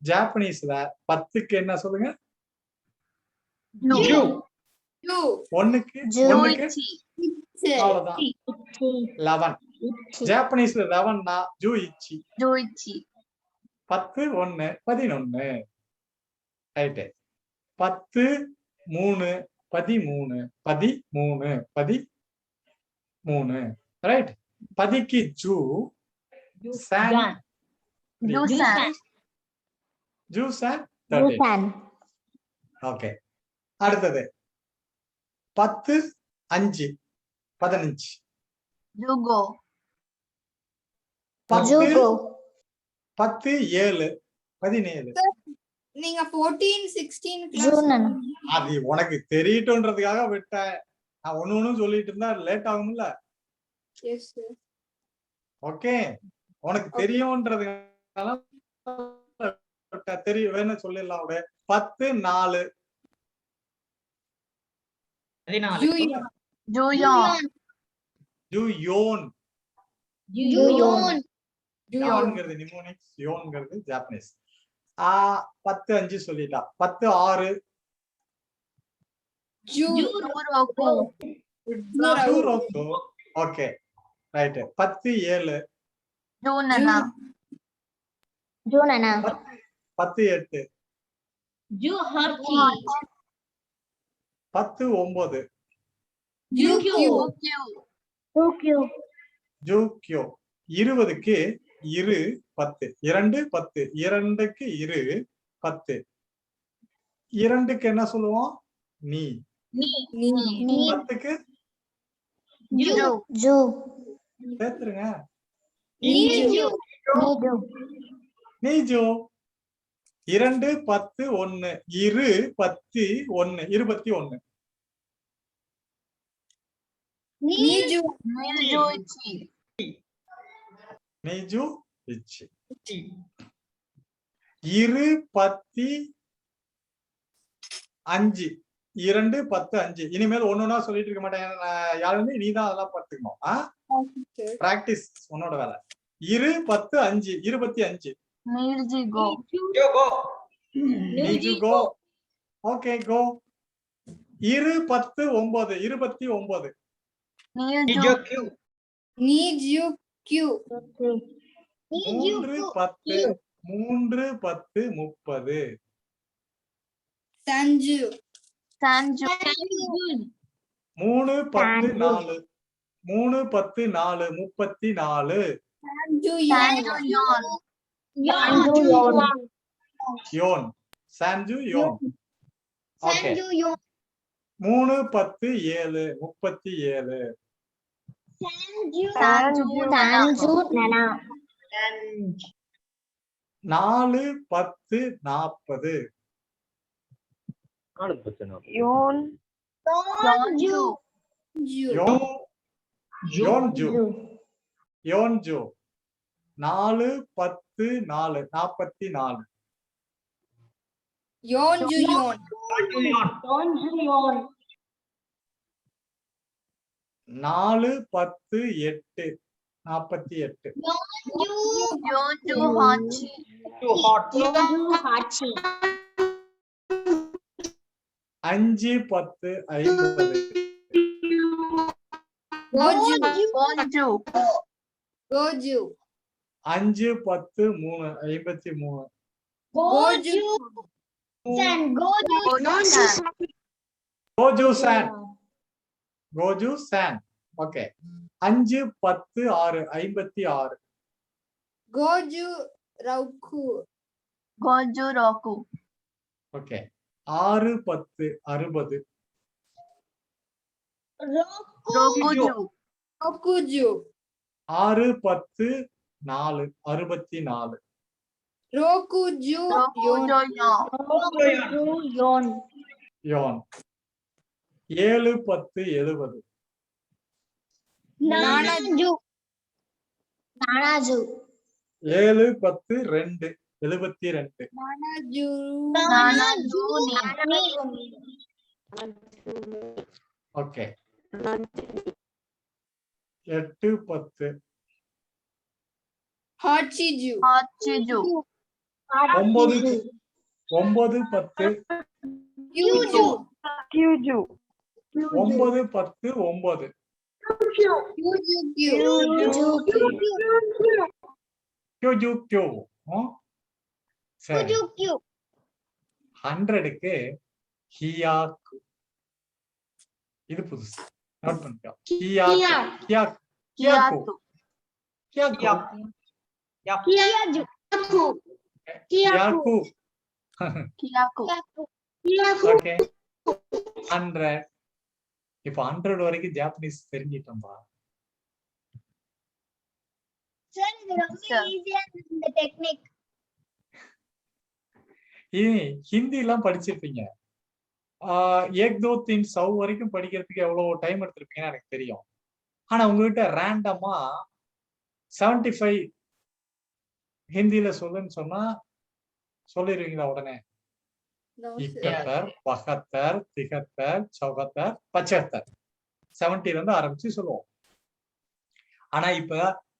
ஜாப்பனீஸ்ல 10க்கு என்ன சொல்லுங்க? ஜூ. 1க்கு ஜூ. 1க்கு அவ்வளவுதான் 11. ஜாப்பனீஸ்ல 11னா ஜூ இச்சி. ஜூயிச்சி. 10 1 11. ரைட்டு. 10 3 13 13 ரைட். 10க்கு ஜூ. சான் ஜூசான். ஜூசான் 13. Fan. ஓகே, அடுத்தது 10 5 15. ஜூகோ. 10 Jugo. 10 7 17. நீங்க 14, 16 class Junan. அது உனக்கு தெரியட்டும்ன்றதுக்காக விட்டேன். நான் ஒண்ணு சொல்லிட்டு இருந்தா லேட் ஆகும்ல. Yes, sir. ஓகே, உனக்கு தெரியும்ன்றதுனால தெரியும் வேணும் சொல்லிடலாம். 10 4 14. Juyon. ஜூயான். ஜூயோன். Juyon. யோன்ங்கிறது நிமோனிக்ஸ், யோன்ங்கிறது ஜாப்பனீஸ். 10 5 சொல்லிட்டா. 10 6 ஜூரோக்கு. ஜூரோக்கு. Okay right. 10 7 ஜூனனா. Junana. 10 8 Juharki. 10 9 Jukyu. Tokyo. ஜூக்யோ. 20க்கு 2 10 2 10 2க்கு 2 10. 2க்கு என்ன சொல்லுவோம்? நீ. 10க்கு Ju. Ju. சேர்த்துருங்க. Niju. நீஜோ. 2 10 1 2 10 1 21. Niju. ஜூயிச்சி. நீஜு இச்சி. 2 10 5 2 10 5. இனிமேல் ஒன்னொன்னா சொல்லிட்டு இருக்க மாட்டேன். யாருமே நீதான் அதெல்லாம் பார்த்துக்கணும். பிராக்டிஸ் உன்னோட வேலை. 2 10 5 25. நீல்ஜிகோ. யோகோ. நீஜு கோ. Okay go. 2 10 9 29. நீல்ஜு. நிஜோக்யூ. Niju. 3 10 3 10 30. Sanju. சான்ஜு. 3 10 4 3 10 4 34. Sanjuyon. யோன். சான்ஜு யோன். ஓகே. 3 3 10 7 37. சான்ஜு. Sanju Nana. 4 10 40. யோன். யோன்ஜு. யோன்ஜு. யோன்ஜு. 4 10 4 44. Yonjuyon. 4 10 8. 48. Yonju Hachi. Too hot. 5, 10, 50. Goju. Gonju. Goju. 5, 10, 3, 53. Goju. Goju san. Goju san. Okay. 5, 10, 6, 56. Goju Rauku. Gonju Roku. Okay. 6, 10, 60. Rokuju. Rokuju. 6, 10, 4, 64. Rokuju. Rokujo Yon. Yon. 7, 10, 70. Nanaju. 7, 10, 2, 72. Nanaju. Nanaju Ni. Okay. 8, 10. Hachiju. Hachiju. 9, 10. Yuju. 9, 10, 9. Yuju. Kyo. சரி. 100க்கு ஹியாக்கு. இது புதுசு. Note பண்ணிக்கோ. ஹியாக்கு. Kiyatu. ஹியாக்கு. Kiyaku. ஹியாக்கு. Kiyaku. Okay. 100. இப்போ 100 வரைக்கும் Japanese தெரிஞ்சிட்டோம்பா. Hindi எல்லாம் படிச்சிருப்பீங்க. ஏக் தோ தீன் சௌ வரைக்கும் படிக்கிறதுக்கு எவ்வளவு டைம் எடுத்திருப்பீங்கன்னு எனக்கு தெரியும். ஆனா உங்ககிட்ட ரேண்டமா 75 ஹிந்தியில சொல்லுன்னு சொன்னா சொல்லிடுவீங்களா உடனே? No, sir. 71, 72, 73, 74, 75. 70ல இருந்து ஆரம்பிச்சு சொல்லுவோம். ஆனா இப்ப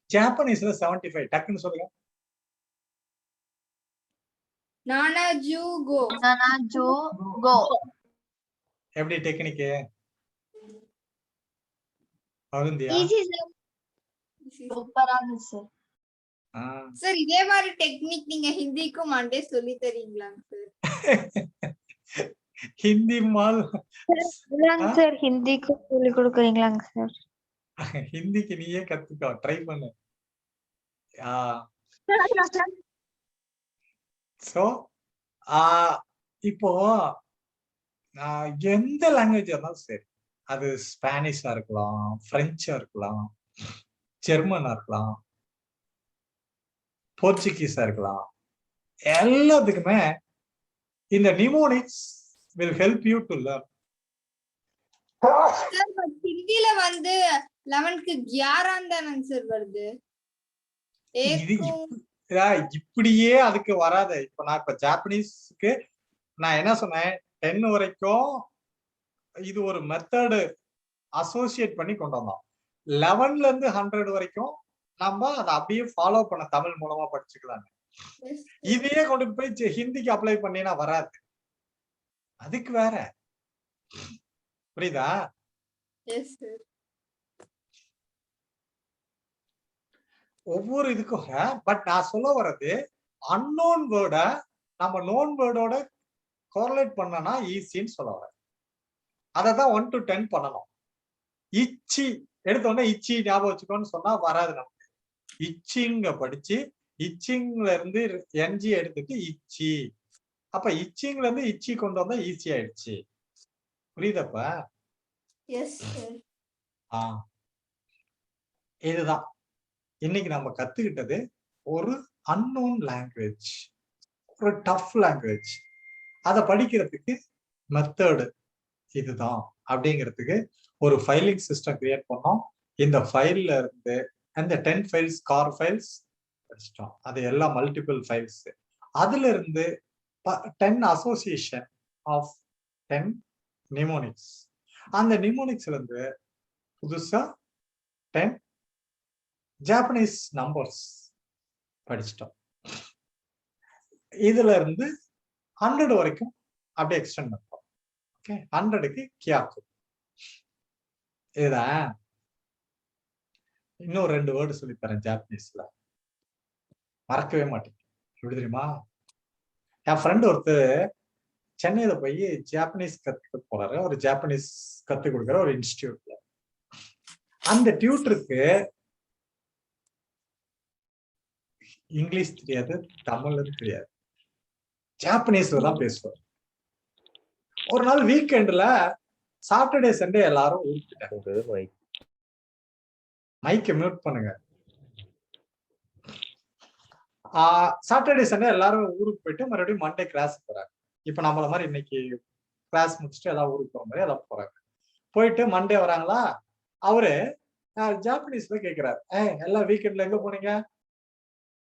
ஜாப்பனீஸ்ல 75 டக்குன்னு சொல்லுங்க. Nanaju go. Nanaju Go. எப்படி டெக்னிக்கு? அருந்தியா? சூப்பரா இருந்துச்சு. சார் இதே மாதிரி டெக்னிக் நீங்க ஹிந்திக்கும் மண்டே சொல்லி தரீங்களாங்க சார்? ஹிந்தி மால் சார் ஹிந்திக்கு சொல்லி கொடுக்குறீங்களாங்க சார்? ஹிந்திக்கு நீயே கத்துக்கோ, ட்ரை பண்ணு. சோ இப்போ எந்த லாங்குவேஜ் இருந்தாலும் சரி, அது ஸ்பானிஷா இருக்கலாம், பிரெஞ்சா இருக்கலாம், ஜெர்மனா இருக்கலாம், போர்ச்சுகீஸா இருக்கலாம், எல்லாத்துக்குமே இந்த mnemonics will help you to learn. Sir ஹிந்தில வந்து 11க்கு 11 தானங்க சார் வருது. இது இப்படியே அதுக்கு வராது. இப்ப நான் இப்ப ஜாப்பனீஸ்க்கு நான் என்ன சொன்னேன், 10 வரைக்கும் இது ஒரு மெத்தடு அசோசியேட் பண்ணி கொண்டு வந்தோம். 11ல இருந்து 100 வரைக்கும் நம்ம அதை அப்படியே ஃபாலோ பண்ண தமிழ் மூலமா படிச்சுக்கலாம். இதையே கொண்டு போய் ஹிந்திக்கு அப்ளை பண்ணினா வராது, அதுக்கு வேற. புரியுதா? Yes sir. ஒவ்வொரு இதுக்கும். பட் நான் சொல்ல வர்றது அன்னோன் வேர்ட நம்ம நோன் வேர்டோட கோரிலேட் பண்ணனா ஈஸின்னு சொல்ல வரேன். அததான் 1 to 10 பண்ணணும். இச்சி எடுத்தோடனே இச்சி ஞாபகம் வச்சுக்கோன்னு சொன்னா வராது நமக்கு. இச்சிங்க படிச்சு இச்சிங்ல இருந்து என்ஜி எடுத்துட்டு இச்சி, அப்ப இச்சிங்ல இருந்து இச்சி கொண்டு வந்தா ஈஸி ஆயிடுச்சு. புரியுதப்ப? Yes sir. இதுதான் இன்னைக்கு நம்ம கத்துக்கிட்டது. ஒரு அன்னோன் லாங்குவேஜ், ஒரு டஃப் லாங்குவேஜ், அதை படிக்கிறதுக்கு மெத்தடு இதுதான் அப்படிங்கிறதுக்கு ஒரு ஃபைலிங் சிஸ்டம் கிரியேட் பண்ணோம். இந்த ஃபைல்ல இருந்து அந்த 10 ஃபைல்ஸ் கார் ஃபைல்ஸ் படிச்சிட்டோம். அது எல்லாம் மல்டிபிள் ஃபைல்ஸ். அதுல இருந்து 10 அசோசியேஷன் ஆஃப் 10 நிமோனிக்ஸ். அந்த நிமோனிக்ஸ்ல இருந்து புதுசா 10 ஜாப்பனீஸ் நம்பர்ஸ் படிச்சிட்டோம். இதுல இருந்து 100 வரைக்கும் அப்படியே எக்ஸ்டெண்ட் பண்ணுறோம். ஓகே, 100க்கு கியாக்கு. இதுல இன்னும் 2 வேர்டு சொல்லி தரேன் ஜாப்பனீஸ்ல, மறக்கவே மாட்டேன். எப்படி தெரியுமா? என் ஃப்ரெண்ட் ஒருத்தர் சென்னையில போய் ஜாப்பனீஸ் கத்துக்க போறாரு. ஒரு ஜாப்பனீஸ் கத்துக் கொடுக்குற ஒரு இன்ஸ்டிடியூட்ல. அந்த டியூட்டருக்கு இங்கிலீஷ் தெரியாது, தமிழ் தெரியாது, ஜாப்பனீஸ்ல தான் பேசுவார். ஒரு நாள் வீக்கெண்ட்ல சாட்டர்டே சண்டே எல்லாரும் ஊருக்கிட்டாங்க. மைக்க மியூட் பண்ணுங்க. சாட்டர்டே சண்டே எல்லாரும் ஊருக்கு போயிட்டு மறுபடியும் மண்டே கிளாஸ் போறாங்க. இப்ப நம்மள மாதிரி இன்னைக்கு கிளாஸ் முடிச்சுட்டு எல்லாம் ஊருக்கு போற மாதிரி எல்லாம் போறாங்க. போயிட்டு மண்டே வராங்களா, அவரு ஜாப்பனீஸ்ல கேக்குறாரு, எல்லாம் வீக்கெண்ட்ல எங்க போனீங்க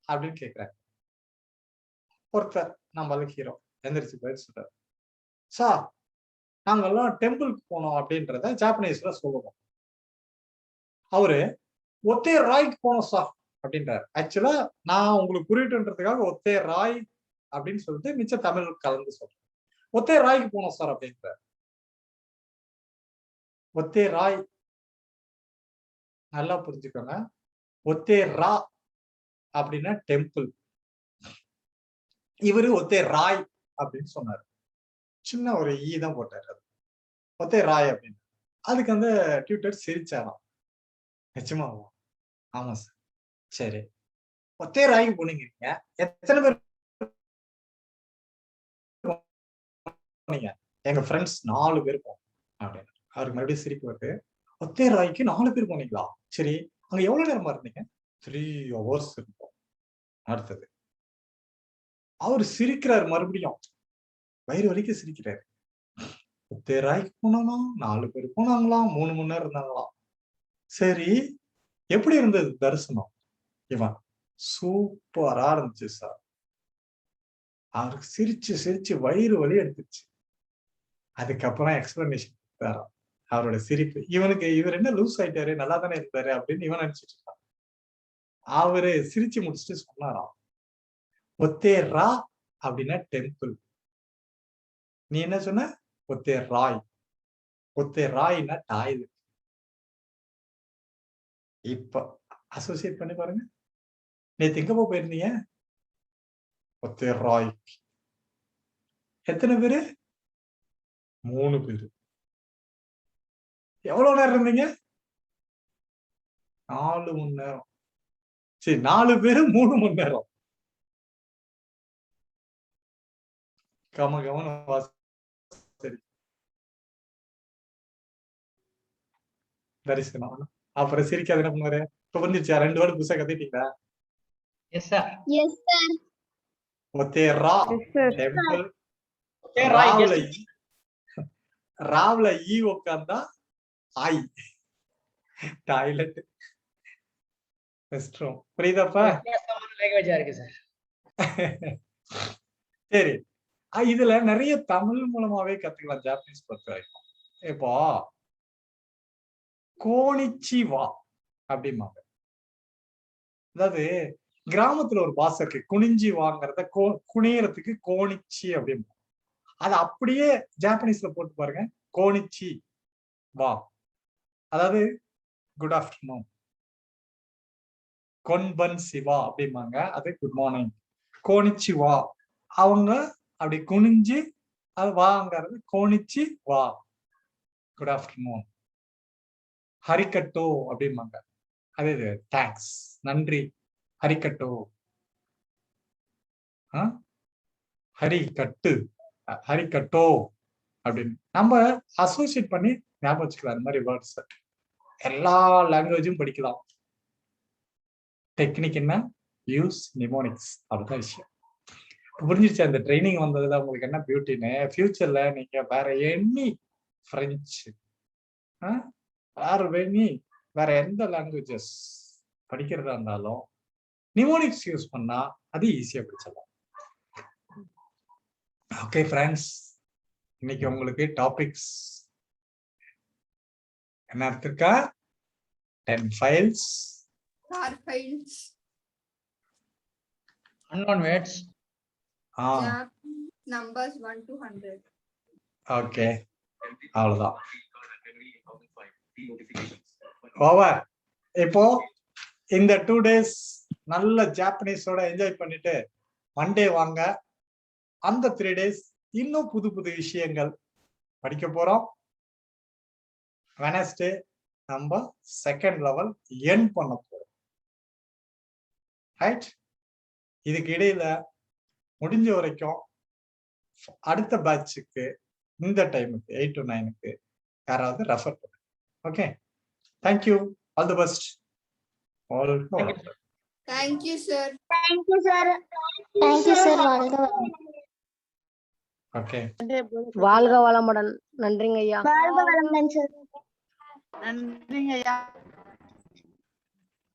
அப்படின்னு கேக்குறாரு. ஒருத்தர் நம்மள ஹீரோ எந்திரிச்சு போயிட்டு சொல்றாரு, சார் நாங்கெல்லாம் டெம்பிளுக்கு போனோம் அப்படின்றத ஜாப்பனீஸ்ல சொல்லுவோம். அவரு ஒத்தே ராய்க்கு போனோம் சார் அப்படின்றாரு. ஆக்சுவலா நான் உங்களுக்கு புரியட்டுன்றதுக்காக ஒத்தே ராய் அப்படின்னு சொல்லிட்டு மிச்ச தமிழ் கலந்து சொல்றேன். ஒத்தே ராய்க்கு போனோம் சார் அப்படின்றாரு. ஒத்தே ராய் நல்லா புரிஞ்சுக்கோங்க. ஒத்தே ரா அப்படின்னா டெம்பிள். இவரு ஒத்தே ராய் அப்படின்னு சொன்னாரு. சின்ன ஒரு ஈ தான் போட்டாரு. ஒத்தே ராய் அப்படின்னு. அதுக்கு அந்த டியூட்டர் சிரிச்சாராம். நிச்சயமாவா? ஆமா சார். சரி, ஒத்தே ராய்க்கு போனீங்க, எத்தனை பேர் போனீங்க? எங்க ஃப்ரெண்ட்ஸ் 4 பேர் போனோம் அப்படின்னு. அவருக்கு மறுபடியும் சிரிப்பு வருது. ஒத்தே ராய்க்கு 4 பேர் போனீங்களா? சரி, அங்க எவ்வளவு நேரமா இருந்தீங்க? 3 hours இருப்போம். அடுத்தது அவரு சிரிக்கிறாரு மறுபடியும், வயிறு வரைக்கும் சிரிக்கிறாரு. ஒத்தே ராய்க்கு போனோம்னா 4 பேர் போனாங்களாம், 3 மணி நேரம் இருந்தாங்களாம். சரி, எப்படி இருந்தது தரிசனம்? இவன் சூப்பரா இருந்துச்சு சார். அவருக்கு சிரிச்சு சிரிச்சு வயிறு வலி எடுத்துச்சு. அதுக்கப்புறம் எக்ஸ்பிளனேஷன் தரான். அவரோட சிரிப்பு, இவர் என்ன லூஸ் ஆயிட்டாரு, நல்லா தானே இருந்தாரு அப்படின்னு இவன் நினைச்சிட்டு இருக்கான். அவரு சிரிச்சு முடிச்சுட்டு சொன்னாராம், ஒத்தே ரா அப்படின்னா டெம்பிள். நீ என்ன சொன்ன? ஒத்தே ராய். ஒத்தே ராய்னா டாய்லெட். இப்ப அசோசியேட் பண்ணி பாருங்க. நேத்து எங்க போயிருந்தீங்க? ஒத்தே ராய். எத்தனை பேரு? 3 பேரு. எவ்வளவு நேரம் இருந்தீங்க? 4 மணி நேரம். சரி, 4 பேரு 3 மணி நேரம். கவனம் சரி, தரிசனம். அப்புறம் சிரிக்காது என்ன பண்ணுவாரு? இப்ப வந்துருச்சா? 2 வேர்டு புதுசா கத்துட்டீங்களா? Yes sir. Yes, sir. ஒத்தே ரா டெம்பிள். ஒத்தே ராய் ராவ்ல ஈ உட்கார்ந்தா ஆய் டாய்லெட், ரெஸ்ட் ரூம். புரியுதாப்பா? லாங்குவேஜா இருக்கு சார். சரி, இதுல நிறைய தமிழ் மூலமாவே கத்துக்கலாம் ஜாப்பனீஸ் பொறுத்த வரைக்கும். இப்போ கோனிச்சிவா அப்படிம்பாங்க. அதாவது கிராமத்துல ஒரு பாச இருக்கு, குனிஞ்சி வாங்கிறத குனியறதுக்கு கோனிச்சி அப்படிம்பா. அது அப்படியே ஜாப்பனீஸ்ல போட்டு பாருங்க, கோனிச்சி வா. அதாவது குட் ஆஃப்டர்நூன். கொன்பன் சிவா அப்படிம்பாங்க, அது குட் மார்னிங். கோனிச்சி வா, அவங்க அப்படி குனிஞ்சு அது வாங்கிறது கோனிச்சி வா, குட் ஆஃப்டர்நூன். ஹரிக்கட்டோ அப்படிம்பாங்க, அது தேங்க்ஸ், நன்றி. ஹரிக்கட்டோ, ஹரிக்கட்டு, ஹரிக்கட்டோ அப்படின்னு நம்ம அசோசியேட் பண்ணி ஞாபகம் வச்சுக்கலாம். அந்த மாதிரி வேர்ட்ஸ் எல்லா லாங்குவேஜும் படிக்கலாம். டெக்னிக் என்ன? Use mnemonics. அப்படிதான் விஷயம். புரிஞ்சிருச்சு? அந்த ட்ரைனிங் வந்ததுல உங்களுக்கு என்ன பியூட்டின்னு, ஃபியூச்சர்ல நீங்க வேற எனி பிரெஞ்சு, வேற எந்த லாங்குவேஜஸ் படிக்கிறதா இருந்தாலும் நிமோனிக்ஸ் யூஸ் பண்ணா அது ஈஸியா படிச்சிடலாம். ஓகே ஃப்ரெண்ட்ஸ், இன்னைக்கு உங்களுக்கு டாபிக்ஸ் என்ன இருக்கா? 10 files, car files, unknown words, numbers 1 to 100. Okay அவ்வளவுதான் ஓவர். இப்போ இந்த 2 days நல்ல ஜாப்பனீஸோட என்ஜாய் பண்ணிட்டு மண்டே வாங்க. அந்த 3 days இன்னும் புது புது விஷயங்கள் படிக்க போறோம். வெனஸ்டே நம்ம செகண்ட் லெவல் என் பண்ண போறோம். ரைட்? இதுக்கு இடையில முடிஞ்ச வரைக்கும் அடுத்த பேட்சுக்கு இந்த டைமுக்கு 8 to 9க்கு யாராவது ரெஃபர் பண்ணுங்க. Okay, thank you, all the best. All Thank you, sir. Thank you, sir. Thank you, sir. Okay, வாழ்க வளமுடன். நன்றிங்க ஐயா. வாழ்க வளமுடன், sir. நன்றிங்க ஐயா.